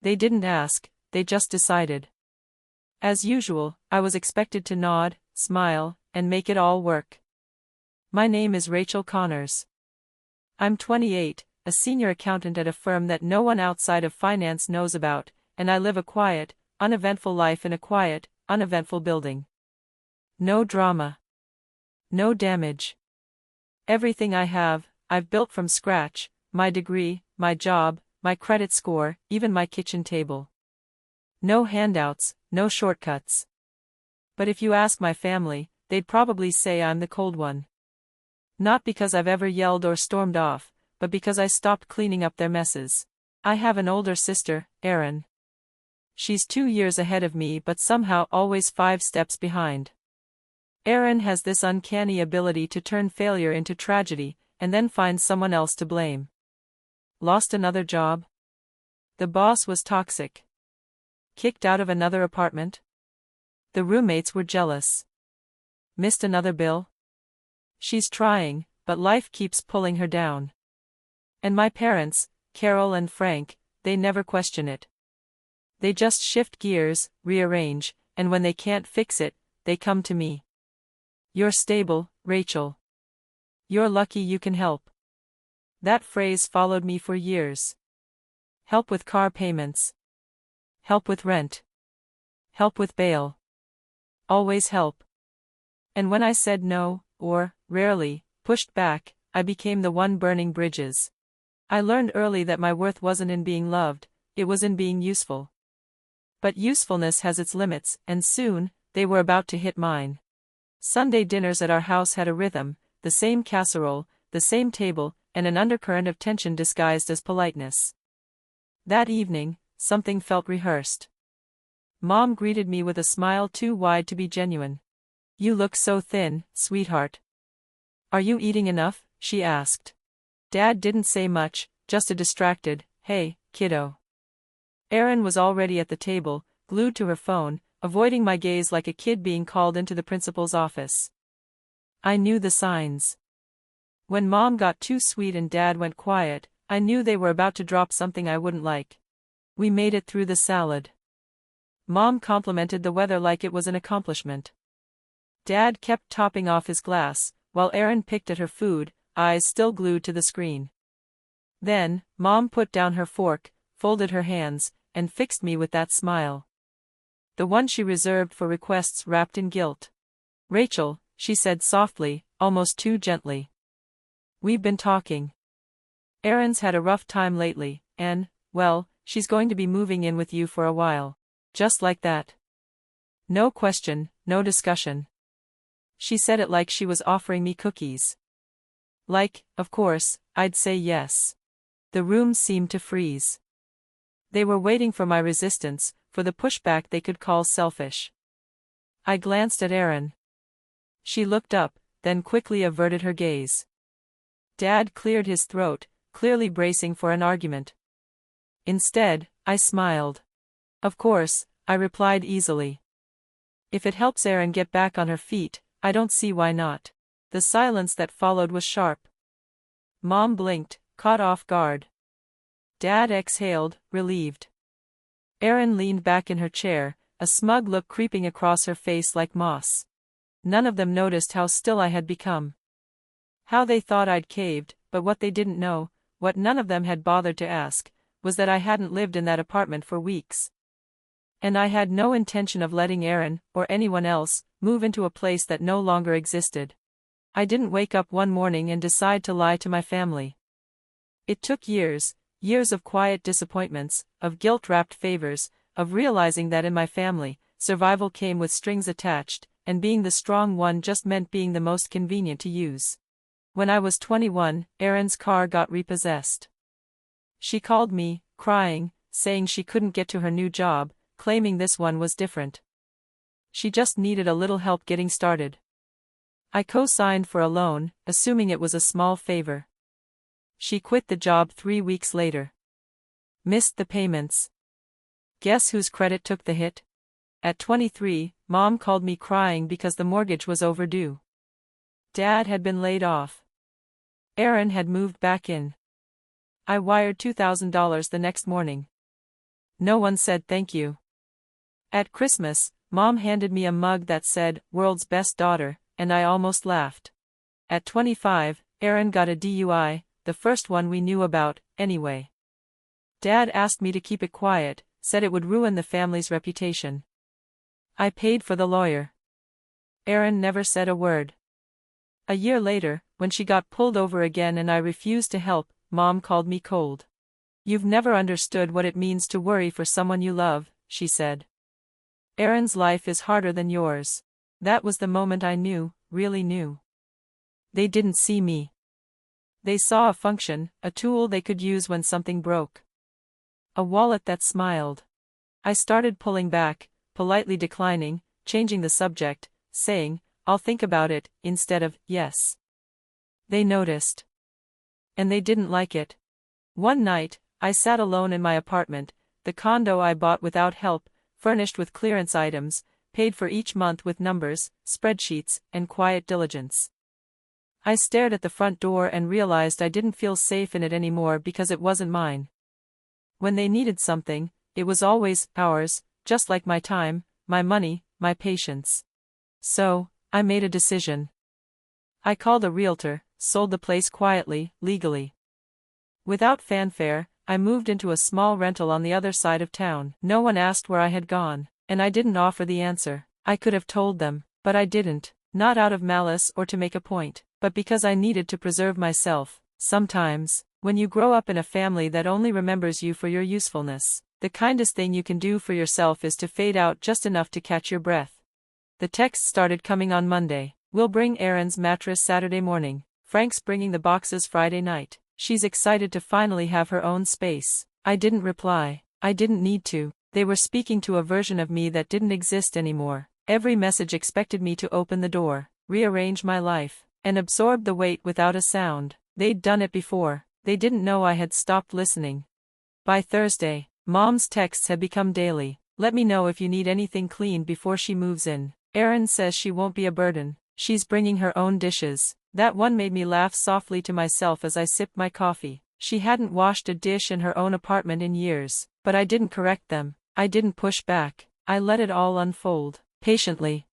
They didn't ask, they just decided. As usual, I was expected to nod, smile, and make it all work. My name is Rachel Connors. I'm 28, a senior accountant at a firm that no one outside of finance knows about, and I live a quiet, uneventful life in a quiet, uneventful building. No drama. No damage. Everything I have, I've built from scratch: my degree, my job, my credit score, even my kitchen table. No handouts, no shortcuts. But if you ask my family, they'd probably say I'm the cold one. Not because I've ever yelled or stormed off, but because I stopped cleaning up their messes. I have an older sister, Erin. She's 2 years ahead of me but somehow always 5 steps behind. Erin has this uncanny ability to turn failure into tragedy, and then find someone else to blame. Lost another job? The boss was toxic. Kicked out of another apartment? The roommates were jealous. Missed another bill? She's trying, but life keeps pulling her down. And my parents, Carol and Frank, they never question it. They just shift gears, rearrange, and when they can't fix it, they come to me. You're stable, Rachel. You're lucky you can help. That phrase followed me for years. Help with car payments. Help with rent. Help with bail. Always help. And when I said no, or, rarely, pushed back, I became the one burning bridges. I learned early that my worth wasn't in being loved, it was in being useful. But usefulness has its limits, and soon, they were about to hit mine. Sunday dinners at our house had a rhythm, the same casserole, the same table, and an undercurrent of tension disguised as politeness. That evening, something felt rehearsed. Mom greeted me with a smile too wide to be genuine. "You look so thin, sweetheart. Are you eating enough?" she asked. Dad didn't say much, just a distracted, "Hey, kiddo." Erin was already at the table, glued to her phone, avoiding my gaze like a kid being called into the principal's office. I knew the signs. When Mom got too sweet and Dad went quiet, I knew they were about to drop something I wouldn't like. We made it through the salad. Mom complimented the weather like it was an accomplishment. Dad kept topping off his glass, while Erin picked at her food, eyes still glued to the screen. Then, Mom put down her fork, folded her hands, and fixed me with that smile. The one she reserved for requests wrapped in guilt. "Rachel," she said softly, almost too gently. "We've been talking. Erin's had a rough time lately, and, well, she's going to be moving in with you for a while." Just like that. No question, no discussion. She said it like she was offering me cookies. Like, of course, I'd say yes. The room seemed to freeze. They were waiting for my resistance, for the pushback they could call selfish. I glanced at Erin. She looked up, then quickly averted her gaze. Dad cleared his throat, clearly bracing for an argument. Instead, I smiled. "Of course," I replied easily. "If it helps Erin get back on her feet, I don't see why not." The silence that followed was sharp. Mom blinked, caught off guard. Dad exhaled, relieved. Erin leaned back in her chair, a smug look creeping across her face like moss. None of them noticed how still I had become. How they thought I'd caved, but what they didn't know, what none of them had bothered to ask, was that I hadn't lived in that apartment for weeks. And I had no intention of letting Erin, or anyone else, move into a place that no longer existed. I didn't wake up one morning and decide to lie to my family. It took years, years of quiet disappointments, of guilt-wrapped favors, of realizing that in my family, survival came with strings attached, and being the strong one just meant being the most convenient to use. When I was 21, Erin's car got repossessed. She called me, crying, saying she couldn't get to her new job, claiming this one was different. She just needed a little help getting started. I co-signed for a loan, assuming it was a small favor. She quit the job 3 weeks later. Missed the payments. Guess whose credit took the hit? At 23, Mom called me crying because the mortgage was overdue. Dad had been laid off. Erin had moved back in. I wired $2,000 the next morning. No one said thank you. At Christmas, Mom handed me a mug that said, "World's Best Daughter," and I almost laughed. At 25, Aaron got a DUI, the first one we knew about, anyway. Dad asked me to keep it quiet, said it would ruin the family's reputation. I paid for the lawyer. Aaron never said a word. A year later, when she got pulled over again and I refused to help, Mom called me cold. "You've never understood what it means to worry for someone you love," she said. "Aaron's life is harder than yours." That was the moment I knew, really knew. They didn't see me. They saw a function, a tool they could use when something broke. A wallet that smiled. I started pulling back, politely declining, changing the subject, saying, "I'll think about it," instead of, "Yes." They noticed. And they didn't like it. One night, I sat alone in my apartment, the condo I bought without help, furnished with clearance items, paid for each month with numbers, spreadsheets, and quiet diligence. I stared at the front door and realized I didn't feel safe in it anymore because it wasn't mine. When they needed something, it was always ours, just like my time, my money, my patience. So, I made a decision. I called a realtor, sold the place quietly, legally. Without fanfare, I moved into a small rental on the other side of town. No one asked where I had gone, and I didn't offer the answer. I could have told them, but I didn't, not out of malice or to make a point, but because I needed to preserve myself. Sometimes, when you grow up in a family that only remembers you for your usefulness, the kindest thing you can do for yourself is to fade out just enough to catch your breath. The texts started coming on Monday. "We'll bring Aaron's mattress Saturday morning. Frank's bringing the boxes Friday night. She's excited to finally have her own space." I didn't reply. I didn't need to. They were speaking to a version of me that didn't exist anymore. Every message expected me to open the door, rearrange my life, and absorb the weight without a sound. They'd done it before. They didn't know I had stopped listening. By Thursday, Mom's texts had become daily. "Let me know if you need anything cleaned before she moves in. Erin says she won't be a burden. She's bringing her own dishes." That one made me laugh softly to myself as I sipped my coffee. She hadn't washed a dish in her own apartment in years, but I didn't correct them. I didn't push back. I let it all unfold, patiently.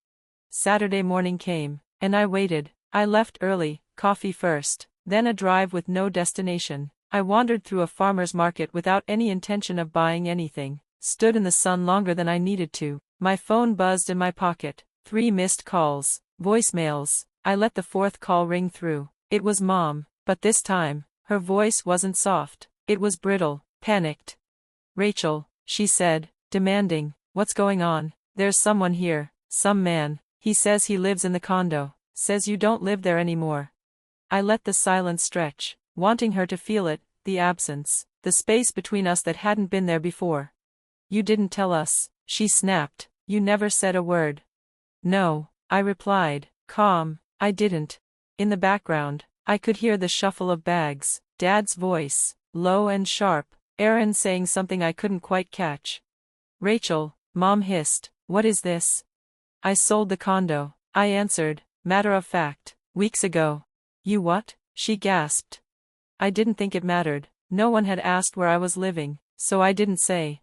Saturday morning came, and I waited. I left early, coffee first, then a drive with no destination. I wandered through a farmer's market without any intention of buying anything, stood in the sun longer than I needed to. My phone buzzed in my pocket. 3 missed calls, voicemails. I let the 4th call ring through. It was Mom, but this time, her voice wasn't soft. It was brittle, panicked. "Rachel," she said, demanding, "what's going on?" "There's someone here, some man. He says he lives in the condo, says you don't live there anymore." I let the silence stretch, wanting her to feel it, the absence, the space between us that hadn't been there before. "You didn't tell us," she snapped. "You never said a word." "No," I replied, calm. "I didn't." In the background, I could hear the shuffle of bags, Dad's voice, low and sharp, Aaron saying something I couldn't quite catch. "Rachel," Mom hissed, "what is this?" "I sold the condo," I answered, matter of fact, "weeks ago." "You what?" she gasped. I didn't think it mattered. No one had asked where I was living, so I didn't say.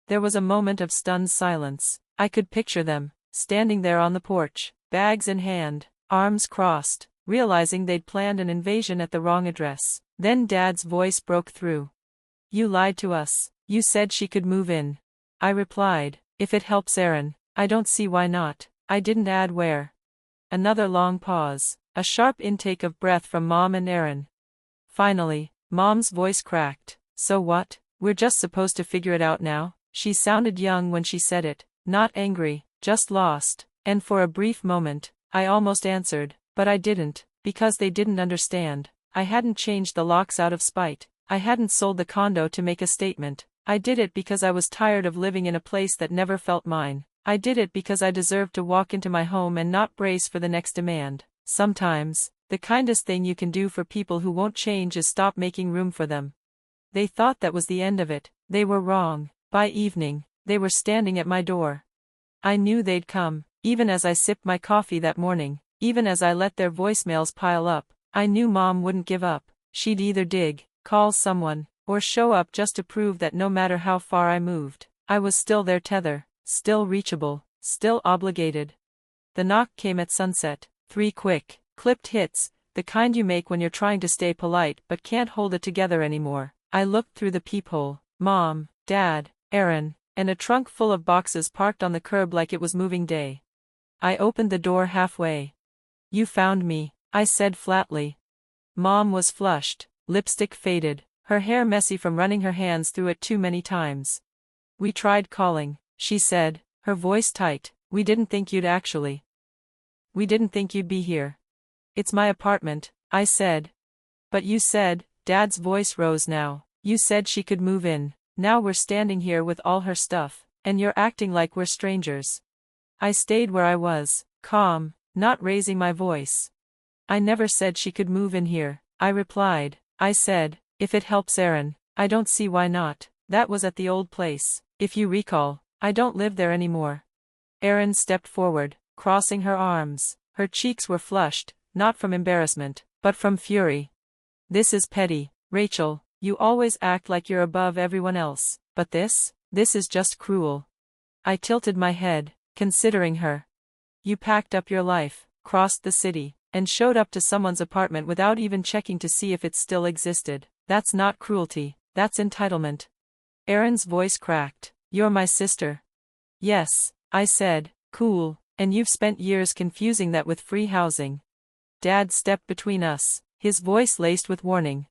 There was a moment of stunned silence. I could picture them, standing there on the porch, bags in hand, arms crossed, realizing they'd planned an invasion at the wrong address. Then Dad's voice broke through. "You lied to us. You said she could move in." I replied, "If it helps Aaron, I don't see why not." I didn't add where. Another long pause, a sharp intake of breath from Mom and Aaron. Finally, Mom's voice cracked. "So what? We're just supposed to figure it out now?" She sounded young when she said it, not angry, just lost, and for a brief moment, I almost answered, but I didn't, because they didn't understand. I hadn't changed the locks out of spite. I hadn't sold the condo to make a statement. I did it because I was tired of living in a place that never felt mine. I did it because I deserved to walk into my home and not brace for the next demand. Sometimes, the kindest thing you can do for people who won't change is stop making room for them. They thought that was the end of it. They were wrong. By evening, they were standing at my door. I knew they'd come. Even as I sipped my coffee that morning, even as I let their voicemails pile up, I knew Mom wouldn't give up. She'd either dig, call someone, or show up just to prove that no matter how far I moved, I was still their tether, still reachable, still obligated. The knock came at sunset, 3 quick, clipped hits, the kind you make when you're trying to stay polite but can't hold it together anymore. I looked through the peephole. Mom, Dad, Aaron, and a trunk full of boxes parked on the curb like it was moving day. I opened the door halfway. "You found me," I said flatly. Mom was flushed, lipstick faded, her hair messy from running her hands through it too many times. "We tried calling," she said, her voice tight. We didn't think you'd be here." "It's my apartment," I said. "But you said," Dad's voice rose now, "you said she could move in. Now we're standing here with all her stuff, and you're acting like we're strangers." I stayed where I was, calm, not raising my voice. "I never said she could move in here," I replied. "I said, if it helps Aaron, I don't see why not. That was at the old place. If you recall, I don't live there anymore." Aaron stepped forward, crossing her arms. Her cheeks were flushed, not from embarrassment, but from fury. "This is petty, Rachel. You always act like you're above everyone else, but this is just cruel." I tilted my head, considering her. "You packed up your life, crossed the city, and showed up to someone's apartment without even checking to see if it still existed. That's not cruelty, that's entitlement." Aaron's voice cracked. "You're my sister." "Yes," I said, cool, "and you've spent years confusing that with free housing." Dad stepped between us, his voice laced with warning.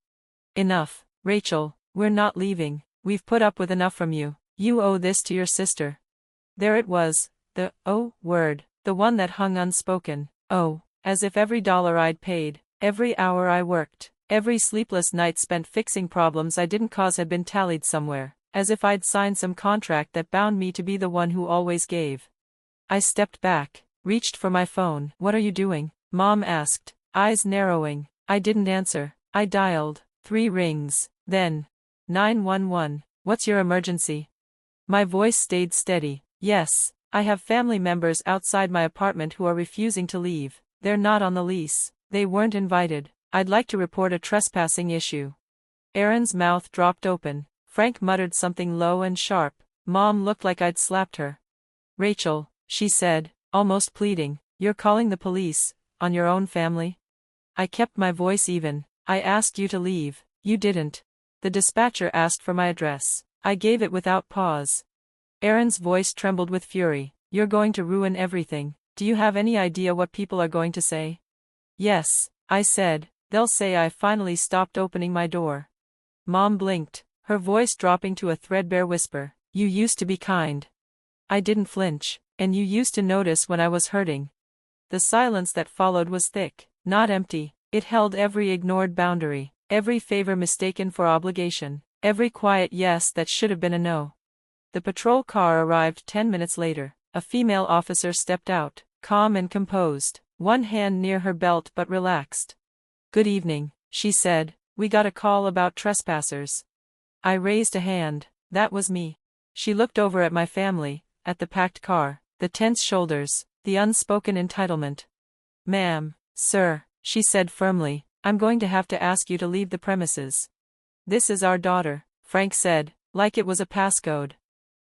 "Enough, Rachel, we're not leaving. We've put up with enough from you. You owe this to your sister." There it was, the "oh" word, the one that hung unspoken. Oh, as if every dollar I'd paid, every hour I worked, every sleepless night spent fixing problems I didn't cause had been tallied somewhere, as if I'd signed some contract that bound me to be the one who always gave. I stepped back, reached for my phone. "What are you doing?" Mom asked, eyes narrowing. I didn't answer. I dialed 3 rings, then 911. "What's your emergency?" My voice stayed steady. "Yes, I have family members outside my apartment who are refusing to leave. They're not on the lease. They weren't invited. I'd like to report a trespassing issue." Aaron's mouth dropped open. Frank muttered something low and sharp. Mom looked like I'd slapped her. "Rachel," she said, almost pleading, "you're calling the police on your own family?" I kept my voice even. "I asked you to leave. You didn't." The dispatcher asked for my address. I gave it without pause. Aaron's voice trembled with fury. "You're going to ruin everything. Do you have any idea what people are going to say?" "Yes," I said, "they'll say I finally stopped opening my door." Mom blinked, her voice dropping to a threadbare whisper. "You used to be kind." I didn't flinch. "And you used to notice when I was hurting." The silence that followed was thick, not empty. It held every ignored boundary, every favor mistaken for obligation, every quiet yes that should have been a no. The patrol car arrived 10 minutes later. A female officer stepped out, calm and composed, one hand near her belt but relaxed. "Good evening," she said. "We got a call about trespassers." I raised a hand. That was me. She looked over at my family, at the packed car, the tense shoulders, the unspoken entitlement. "Ma'am, sir," she said firmly, "I'm going to have to ask you to leave the premises." "This is our daughter," Frank said, like it was a passcode.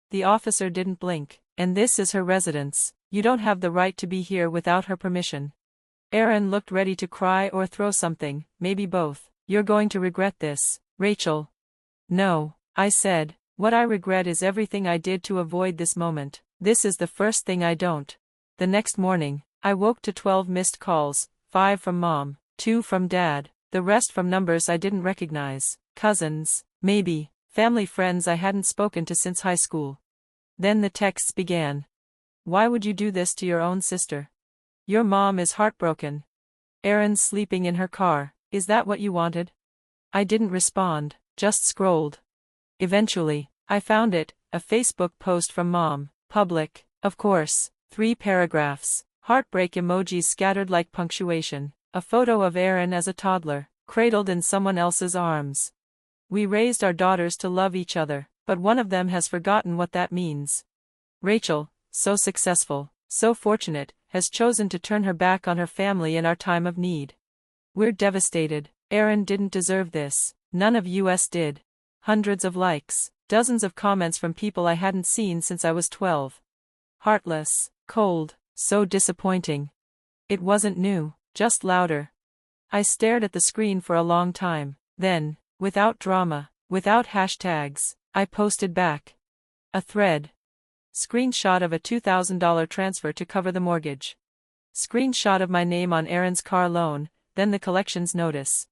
The officer didn't blink. "And this is her residence. You don't have the right to be here without her permission." Aaron looked ready to cry or throw something, maybe both. "You're going to regret this, Rachel." "No," I said, "what I regret is everything I did to avoid this moment. This is the first thing I don't." The next morning, I woke to 12 missed calls, 5 from Mom, 2 from Dad, the rest from numbers I didn't recognize, cousins, maybe, family friends I hadn't spoken to since high school. Then the texts began. "Why would you do this to your own sister? Your mom is heartbroken. Erin's sleeping in her car. Is that what you wanted?" I didn't respond, just scrolled. Eventually, I found it, a Facebook post from Mom, public, of course, 3 paragraphs, heartbreak emojis scattered like punctuation, a photo of Erin as a toddler, cradled in someone else's arms. "We raised our daughters to love each other, but one of them has forgotten what that means. Rachel, so successful, so fortunate, has chosen to turn her back on her family in our time of need. We're devastated. Erin didn't deserve this. None of us did." Hundreds of likes, dozens of comments from people I hadn't seen since I was 12. Heartless, cold, so disappointing. It wasn't new, just louder. I stared at the screen for a long time, then, without drama, without hashtags, I posted back. A thread. Screenshot of a $2,000 transfer to cover the mortgage. Screenshot of my name on Erin's car loan, then the collections notice.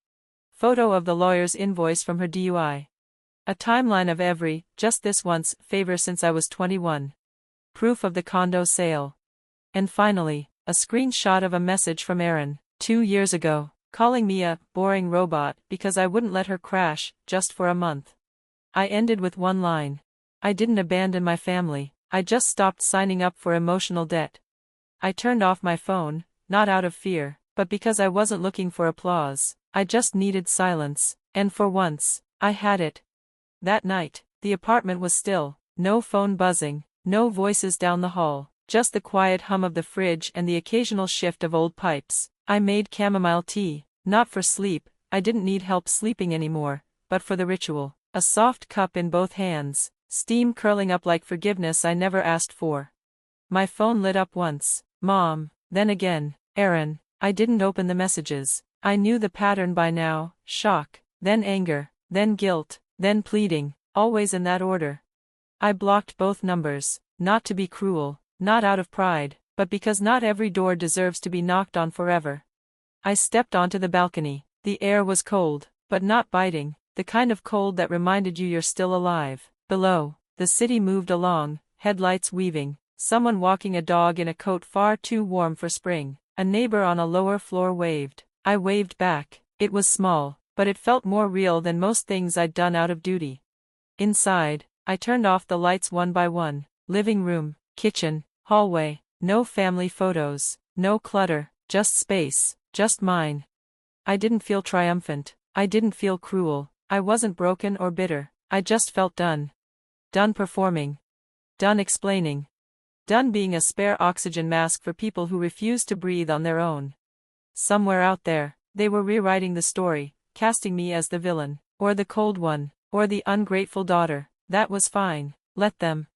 Photo of the lawyer's invoice from her DUI. A timeline of every, just this once, favor since I was 21. Proof of the condo sale. And finally, a screenshot of a message from Erin, 2 years ago, calling me a boring robot because I wouldn't let her crash, just for a month. I ended with one line. I didn't abandon my family, I just stopped signing up for emotional debt. I turned off my phone, not out of fear, but because I wasn't looking for applause, I just needed silence, and for once, I had it. That night, the apartment was still, no phone buzzing, no voices down the hall, just the quiet hum of the fridge and the occasional shift of old pipes. I made chamomile tea, not for sleep, I didn't need help sleeping anymore, but for the ritual. A soft cup in both hands, steam curling up like forgiveness I never asked for. My phone lit up once, Mom, then again, Erin. I didn't open the messages. I knew the pattern by now, shock, then anger, then guilt, then pleading, always in that order. I blocked both numbers, not to be cruel, not out of pride, but because not every door deserves to be knocked on forever. I stepped onto the balcony. The air was cold, but not biting, the kind of cold that reminded you you're still alive. Below, the city moved along, headlights weaving, someone walking a dog in a coat far too warm for spring. A neighbor on a lower floor waved. I waved back. It was small, but it felt more real than most things I'd done out of duty. Inside, I turned off the lights one by one. Living room, kitchen, hallway, no family photos, no clutter, just space, just mine. I didn't feel triumphant, I didn't feel cruel, I wasn't broken or bitter, I just felt done. Done performing. Done explaining. Done being a spare oxygen mask for people who refuse to breathe on their own. Somewhere out there, they were rewriting the story, casting me as the villain, or the cold one, or the ungrateful daughter. That was fine, let them.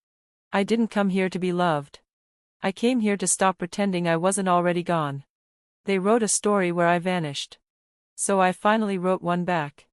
I didn't come here to be loved. I came here to stop pretending I wasn't already gone. They wrote a story where I vanished. So I finally wrote one back.